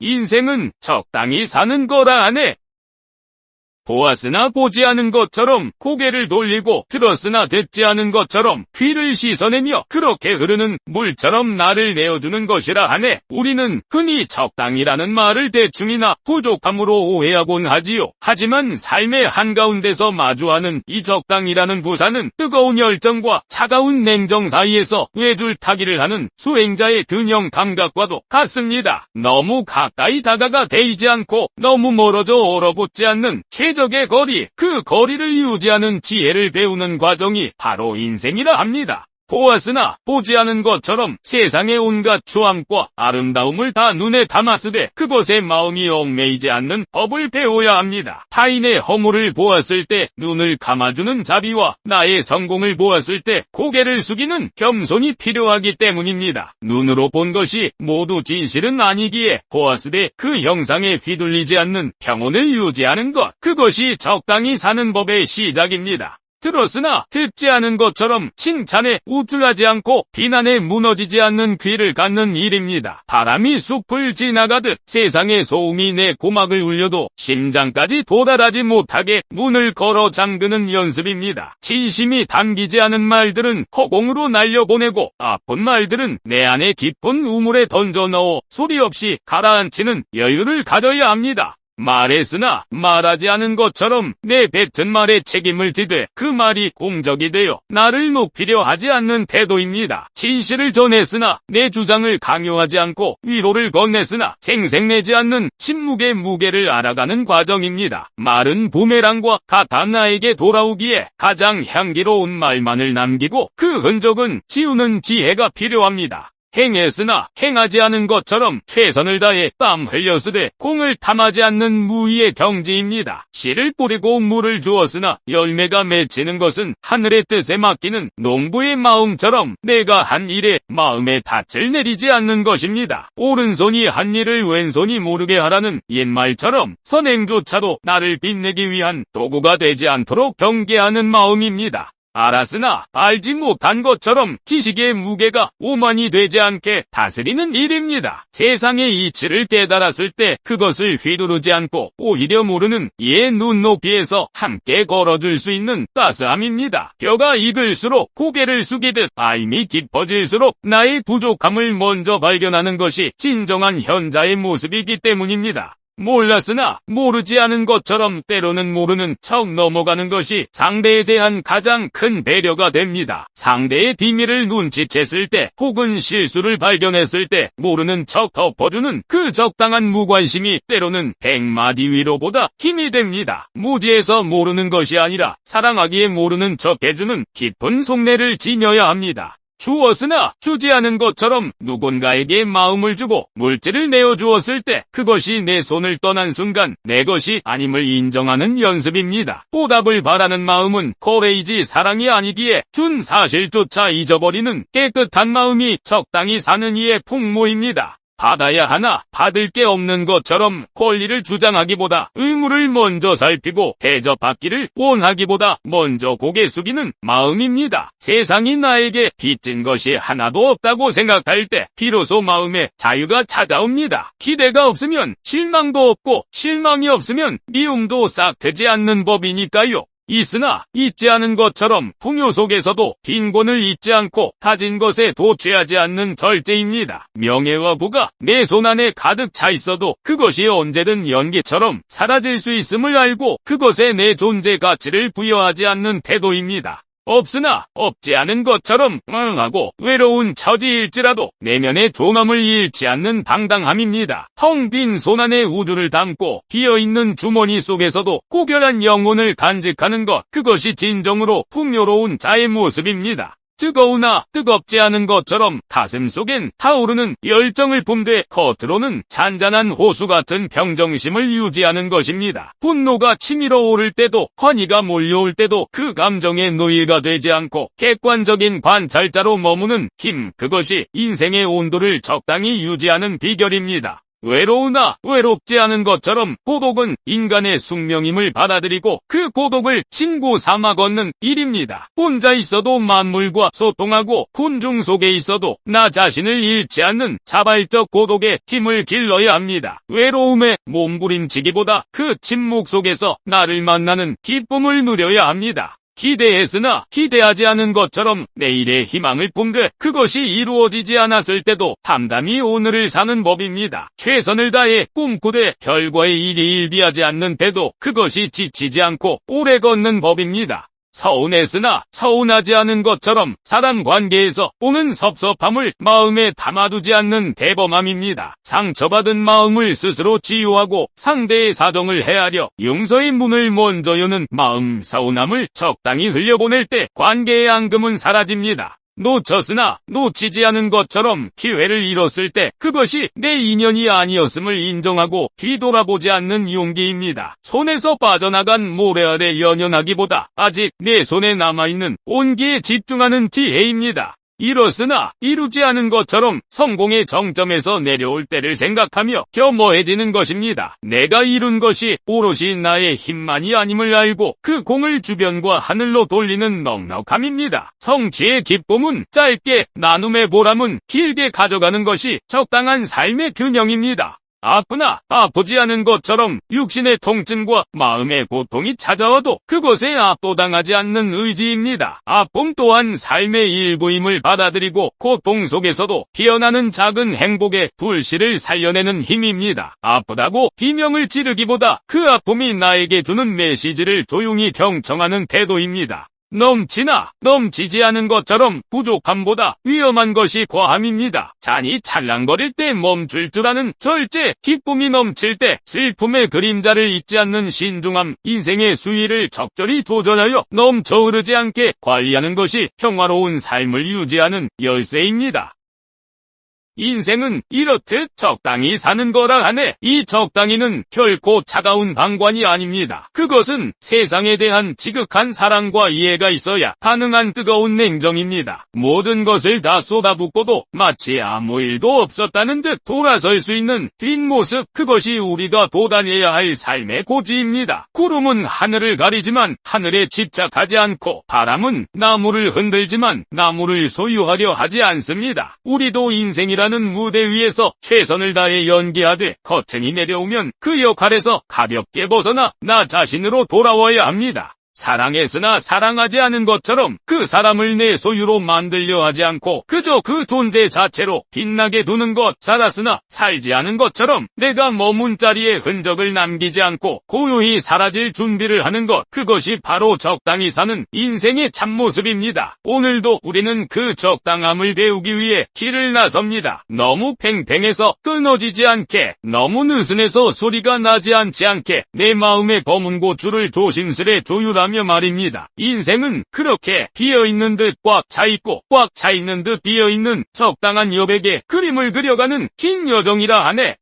인생은 적당히 사는 거라 하네. 보았으나 보지 않은 것처럼 고개를 돌리고 들었으나 듣지 않은 것처럼 귀를 씻어내며 그렇게 흐르는 물처럼 나를 내어주는 것이라 하네. 우리는 흔히 적당이라는 말을 대충이나 부족함으로 오해하곤 하지요. 하지만 삶의 한가운데서 마주하는 이 적당이라는 부사는 뜨거운 열정과 차가운 냉정 사이에서 외줄타기를 하는 수행자의 균형 감각과도 같습니다. 너무 가까이 다가가 데이지 않고 너무 멀어져 얼어붙지 않는 최적의 거리, 그 거리를 유지하는 지혜를 배우는 과정이 바로 인생이라 합니다. 보았으나 보지 않은 것처럼 세상의 온갖 추함과 아름다움을 다 눈에 담았으되 그것에 마음이 얽매이지 않는 법을 배워야 합니다. 타인의 허물을 보았을 때 눈을 감아주는 자비와 나의 성공을 보았을 때 고개를 숙이는 겸손이 필요하기 때문입니다. 눈으로 본 것이 모두 진실은 아니기에 보았으되 그 형상에 휘둘리지 않는 평온을 유지하는 것, 그것이 적당히 사는 법의 시작입니다. 들었으나 듣지 않은 것처럼 칭찬에 우쭐하지 않고 비난에 무너지지 않는 귀를 갖는 일입니다. 바람이 숲을 지나가듯 세상의 소음이 내 고막을 울려도 심장까지 도달하지 못하게 문을 걸어 잠그는 연습입니다. 진심이 담기지 않은 말들은 허공으로 날려보내고 아픈 말들은 내 안에 깊은 우물에 던져 넣어 소리 없이 가라앉히는 여유를 가져야 합니다. 말했으나 말하지 않은 것처럼 내 뱉은 말에 책임을 지되 그 말이 공적이 되어 나를 높이려 하지 않는 태도입니다. 진실을 전했으나 내 주장을 강요하지 않고 위로를 건넸으나 생색내지 않는 침묵의 무게를 알아가는 과정입니다. 말은 부메랑과 같아 나에게 돌아오기에 가장 향기로운 말만을 남기고 그 흔적은 지우는 지혜가 필요합니다. 행했으나 행하지 않은 것처럼 최선을 다해 땀 흘렸으되 공을 탐하지 않는 무의의 경지입니다. 씨를 뿌리고 물을 주었으나 열매가 맺히는 것은 하늘의 뜻에 맡기는 농부의 마음처럼 내가 한 일에 마음의 닻을 내리지 않는 것입니다. 오른손이 한 일을 왼손이 모르게 하라는 옛말처럼 선행조차도 나를 빛내기 위한 도구가 되지 않도록 경계하는 마음입니다. 알았으나 알지 못한 것처럼 지식의 무게가 오만이 되지 않게 다스리는 일입니다. 세상의 이치를 깨달았을 때 그것을 휘두르지 않고 오히려 모르는 이의 눈높이에서 함께 걸어줄 수 있는 따스함입니다. 뼈가 익을수록 고개를 숙이듯 마음이 깊어질수록 나의 부족함을 먼저 발견하는 것이 진정한 현자의 모습이기 때문입니다. 몰랐으나 모르지 않은 것처럼 때로는 모르는 척 넘어가는 것이 상대에 대한 가장 큰 배려가 됩니다. 상대의 비밀을 눈치챘을 때 혹은 실수를 발견했을 때 모르는 척 덮어주는 그 적당한 무관심이 때로는 100마디 위로보다 힘이 됩니다. 무지해서 모르는 것이 아니라 사랑하기에 모르는 척 해주는 깊은 속내를 지녀야 합니다. 주었으나 주지 않은 것처럼 누군가에게 마음을 주고 물질을 내어주었을 때 그것이 내 손을 떠난 순간 내 것이 아님을 인정하는 연습입니다. 보답을 바라는 마음은 거래이지 사랑이 아니기에 준 사실조차 잊어버리는 깨끗한 마음이 적당히 사는 이의 풍모입니다. 받아야 하나 받을 게 없는 것처럼 권리를 주장하기보다 의무를 먼저 살피고 대접받기를 원하기보다 먼저 고개 숙이는 마음입니다. 세상이 나에게 빚진 것이 하나도 없다고 생각할 때 비로소 마음에 자유가 찾아옵니다. 기대가 없으면 실망도 없고 실망이 없으면 미움도 싹 트지 않는 법이니까요. 있으나 있지 않은 것처럼 풍요 속에서도 빈곤을 잊지 않고 가진 것에 도취하지 않는 절제입니다. 명예와 부가 내 손 안에 가득 차 있어도 그것이 언제든 연기처럼 사라질 수 있음을 알고 그것에 내 존재 가치를 부여하지 않는 태도입니다. 없으나 없지 않은 것처럼 하고 외로운 처지일지라도 내면의 존엄을 잃지 않는 당당함입니다. 텅 빈 손 안에 우주를 담고 비어있는 주머니 속에서도 고결한 영혼을 간직하는 것, 그것이 진정으로 풍요로운 자의 모습입니다. 뜨거우나 뜨겁지 않은 것처럼 가슴 속엔 타오르는 열정을 품되 겉으로는 잔잔한 호수 같은 평정심을 유지하는 것입니다. 분노가 치밀어 오를 때도 환희가 몰려올 때도 그 감정의 노예가 되지 않고 객관적인 관찰자로 머무는 힘, 그것이 인생의 온도를 적당히 유지하는 비결입니다. 외로우나 외롭지 않은 것처럼 고독은 인간의 숙명임을 받아들이고 그 고독을 친구 삼아 걷는 일입니다. 혼자 있어도 만물과 소통하고 군중 속에 있어도 나 자신을 잃지 않는 자발적 고독에 힘을 길러야 합니다. 외로움에 몸부림치기보다 그 침묵 속에서 나를 만나는 기쁨을 누려야 합니다. 기대했으나 기대하지 않은 것처럼 내일의 희망을 품되 그것이 이루어지지 않았을 때도 담담히 오늘을 사는 법입니다. 최선을 다해 꿈꾸되 결과의 일이 일비하지 않는 때도 그것이 지치지 않고 오래 걷는 법입니다. 서운했으나 서운하지 않은 것처럼 사람 관계에서 오는 섭섭함을 마음에 담아두지 않는 대범함입니다. 상처받은 마음을 스스로 치유하고 상대의 사정을 헤아려 용서의 문을 먼저 여는 마음 서운함을 적당히 흘려보낼 때 관계의 앙금은 사라집니다. 놓쳤으나 놓치지 않은 것처럼 기회를 잃었을 때 그것이 내 인연이 아니었음을 인정하고 뒤돌아보지 않는 용기입니다. 손에서 빠져나간 모래 아래 연연하기보다 아직 내 손에 남아있는 온기에 집중하는 지혜입니다. 이뤘으나 이루지 않은 것처럼 성공의 정점에서 내려올 때를 생각하며 겸허해지는 것입니다. 내가 이룬 것이 오롯이 나의 힘만이 아님을 알고 그 공을 주변과 하늘로 돌리는 넉넉함입니다. 성취의 기쁨은 짧게, 나눔의 보람은 길게 가져가는 것이 적당한 삶의 균형입니다. 아프나 아프지 않은 것처럼 육신의 통증과 마음의 고통이 찾아와도 그것에 압도당하지 않는 의지입니다. 아픔 또한 삶의 일부임을 받아들이고 고통 속에서도 피어나는 작은 행복의 불씨를 살려내는 힘입니다. 아프다고 비명을 지르기보다 그 아픔이 나에게 주는 메시지를 조용히 경청하는 태도입니다. 넘치나 넘치지 않은 것처럼 부족함보다 위험한 것이 과함입니다. 잔이 찰랑거릴 때 멈출 줄 아는 절제, 기쁨이 넘칠 때 슬픔의 그림자를 잊지 않는 신중함, 인생의 수위를 적절히 조절하여 넘쳐 흐르지 않게 관리하는 것이 평화로운 삶을 유지하는 열쇠입니다. 인생은 이렇듯 적당히 사는 거라 하네. 이 적당히는 결코 차가운 방관이 아닙니다. 그것은 세상에 대한 지극한 사랑과 이해가 있어야 가능한 뜨거운 냉정입니다. 모든 것을 다 쏟아붓고도 마치 아무 일도 없었다는 듯 돌아설 수 있는 뒷모습, 그것이 우리가 도달해야 할 삶의 고지입니다. 구름은 하늘을 가리지만 하늘에 집착하지 않고, 바람은 나무를 흔들지만 나무를 소유하려 하지 않습니다. 우리도 인생이라는 무대 위에서 최선을 다해 연기하되 커튼이 내려오면 그 역할에서 가볍게 벗어나 나 자신으로 돌아와야 합니다. 사랑했으나 사랑하지 않은 것처럼 그 사람을 내 소유로 만들려 하지 않고 그저 그 존재 자체로 빛나게 두는 것, 살았으나 살지 않은 것처럼 내가 머문 자리에 흔적을 남기지 않고 고요히 사라질 준비를 하는 것, 그것이 바로 적당히 사는 인생의 참모습입니다. 오늘도 우리는 그 적당함을 배우기 위해 길을 나섭니다. 너무 팽팽해서 끊어지지 않게, 너무 느슨해서 소리가 나지 않지 않게 내 마음의 검은 고추를 조심스레 조율하며 말입니다. 인생은 그렇게 비어있는 듯 꽉 차있고 꽉 차있는 듯 비어있는 적당한 여백에 그림을 그려가는 긴 여정이라 하네.